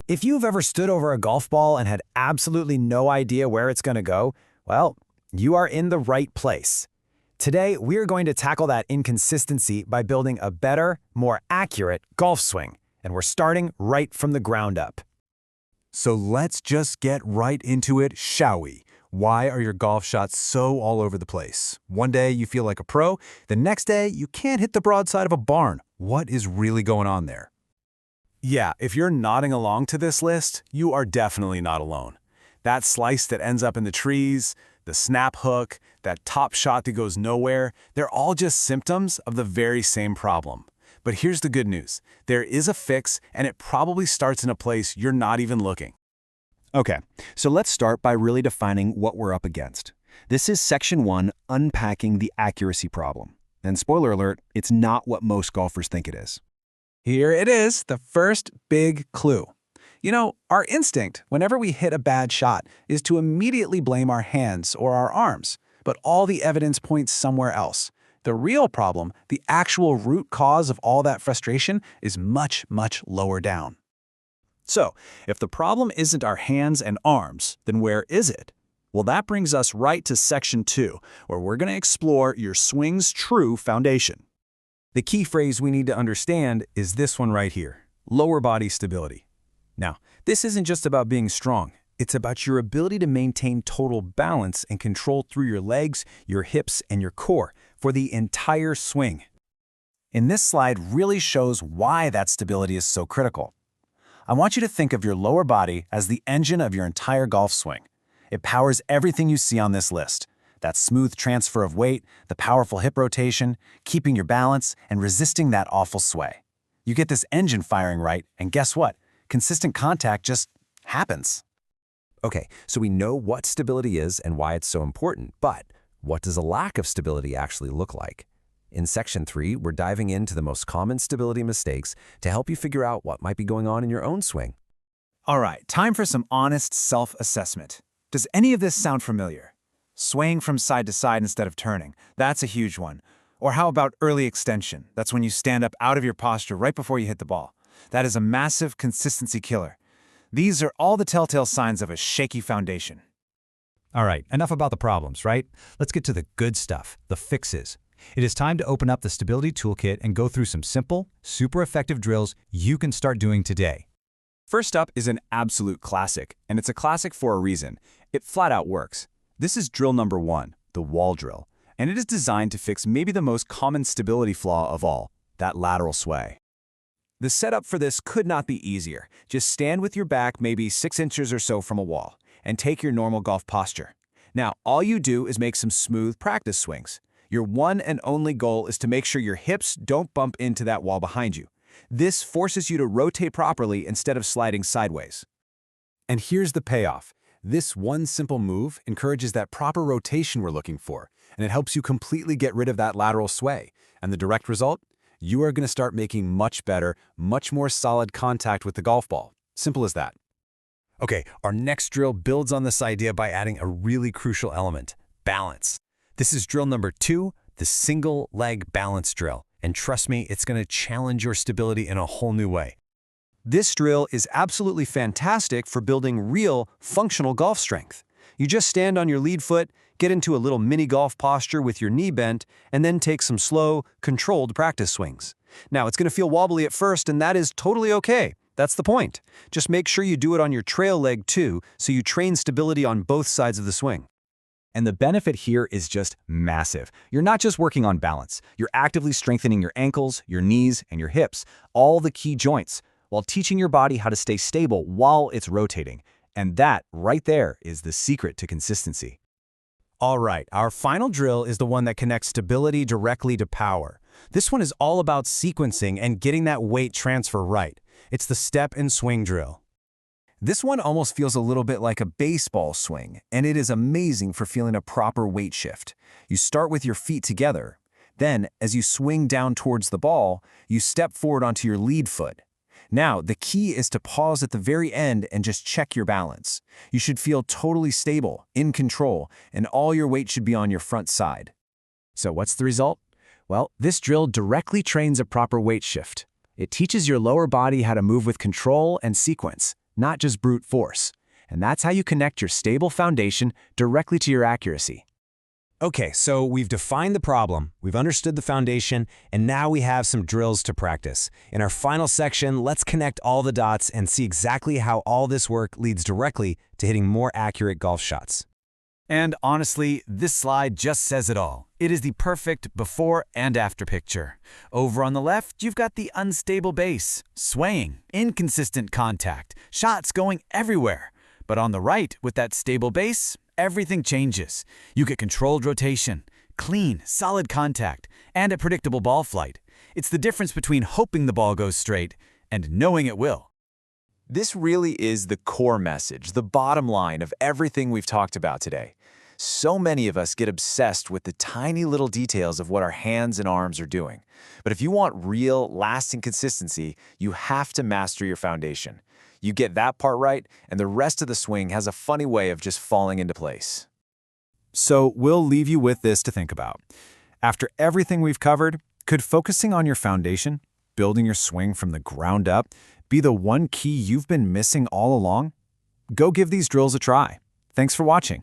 If you've ever stood over a golf ball and had absolutely no idea where it's going to go, well, you are in the right place. Today, we are going to tackle that inconsistency by building a better, more accurate golf swing, and we're starting right from the ground up. So let's just get right into it, shall we? Why are your golf shots so all over the place? One day you feel like a pro, the next day you can't hit the broadside of a barn. What is really going on there? Yeah, if you're nodding along to this list, you are definitely not alone. That slice that ends up in the trees, the snap hook, that top shot that goes nowhere, they're all just symptoms of the very same problem. But here's the good news. There is a fix, and it probably starts in a place you're not even looking. Okay, so let's start by really defining what we're up against. This is Section 1, Unpacking the Accuracy Problem. And spoiler alert, it's not what most golfers think it is. Here it is, the first big clue. You know, our instinct, whenever we hit a bad shot, is to immediately blame our hands or our arms, but all the evidence points somewhere else. The real problem, the actual root cause of all that frustration, is much, much lower down. So, if the problem isn't our hands and arms, then where is it? Well, that brings us right to Section 2, where we're going to explore your swing's true foundation. The key phrase we need to understand is this one right here, lower body stability. Now, this isn't just about being strong. It's about your ability to maintain total balance and control through your legs, your hips, and your core for the entire swing. And this slide really shows why that stability is so critical. I want you to think of your lower body as the engine of your entire golf swing. It powers everything you see on this list. That smooth transfer of weight, the powerful hip rotation, keeping your balance, and resisting that awful sway. You get this engine firing right, and guess what? Consistent contact just happens. Okay, so we know what stability is and why it's so important, but what does a lack of stability actually look like? In Section 3, we're diving into the most common stability mistakes to help you figure out what might be going on in your own swing. All right, time for some honest self-assessment. Does any of this sound familiar? Swaying from side to side instead of turning, that's a huge one. Or how about early extension? That's when you stand up out of your posture right before you hit the ball. That is a massive consistency killer. These are all the telltale signs of a shaky foundation. All right, enough about the problems, right? Let's get to the good stuff, the fixes. It is time to open up the Stability Toolkit and go through some simple, super effective drills you can start doing today. First up is an absolute classic, and it's a classic for a reason. It flat out works. This is drill number 1, the wall drill, and it is designed to fix maybe the most common stability flaw of all, that lateral sway. The setup for this could not be easier. Just stand with your back maybe 6 inches or so from a wall, and take your normal golf posture. Now, all you do is make some smooth practice swings. Your one and only goal is to make sure your hips don't bump into that wall behind you. This forces you to rotate properly instead of sliding sideways. And here's the payoff. This one simple move encourages that proper rotation we're looking for, and it helps you completely get rid of that lateral sway. And the direct result? You are going to start making much better, much more solid contact with the golf ball. Simple as that. Okay, our next drill builds on this idea by adding a really crucial element, balance. This is drill number 2, the single leg balance drill. And trust me, it's going to challenge your stability in a whole new way. This drill is absolutely fantastic for building real, functional golf strength. You just stand on your lead foot, get into a little mini golf posture with your knee bent, and then take some slow, controlled practice swings. Now, it's going to feel wobbly at first, and that is totally okay. That's the point. Just make sure you do it on your trail leg too, so you train stability on both sides of the swing. And the benefit here is just massive. You're not just working on balance. You're actively strengthening your ankles, your knees, and your hips, all the key joints, while teaching your body how to stay stable while it's rotating. And that, right there, is the secret to consistency. All right, our final drill is the one that connects stability directly to power. This one is all about sequencing and getting that weight transfer right. It's the step and swing drill. This one almost feels a little bit like a baseball swing, and it is amazing for feeling a proper weight shift. You start with your feet together. Then, as you swing down towards the ball, you step forward onto your lead foot. Now, the key is to pause at the very end and just check your balance. You should feel totally stable, in control, and all your weight should be on your front side. So what's the result? Well, this drill directly trains a proper weight shift. It teaches your lower body how to move with control and sequence. not just brute force. And that's how you connect your stable foundation directly to your accuracy. Okay, so we've defined the problem, we've understood the foundation, and now we have some drills to practice. In our final section, let's connect all the dots and see exactly how all this work leads directly to hitting more accurate golf shots. And honestly, this slide just says it all. It is the perfect before and after picture. Over on the left, you've got the unstable base, swaying, inconsistent contact, shots going everywhere. But on the right, with that stable base, everything changes. You get controlled rotation, clean, solid contact, and a predictable ball flight. It's the difference between hoping the ball goes straight and knowing it will. This really is the core message, the bottom line of everything we've talked about today. So many of us get obsessed with the tiny little details of what our hands and arms are doing. But if you want real, lasting consistency, you have to master your foundation. You get that part right, and the rest of the swing has a funny way of just falling into place. So we'll leave you with this to think about. After everything we've covered, could focusing on your foundation, building your swing from the ground up, be the one key you've been missing all along? Go give these drills a try. Thanks for watching.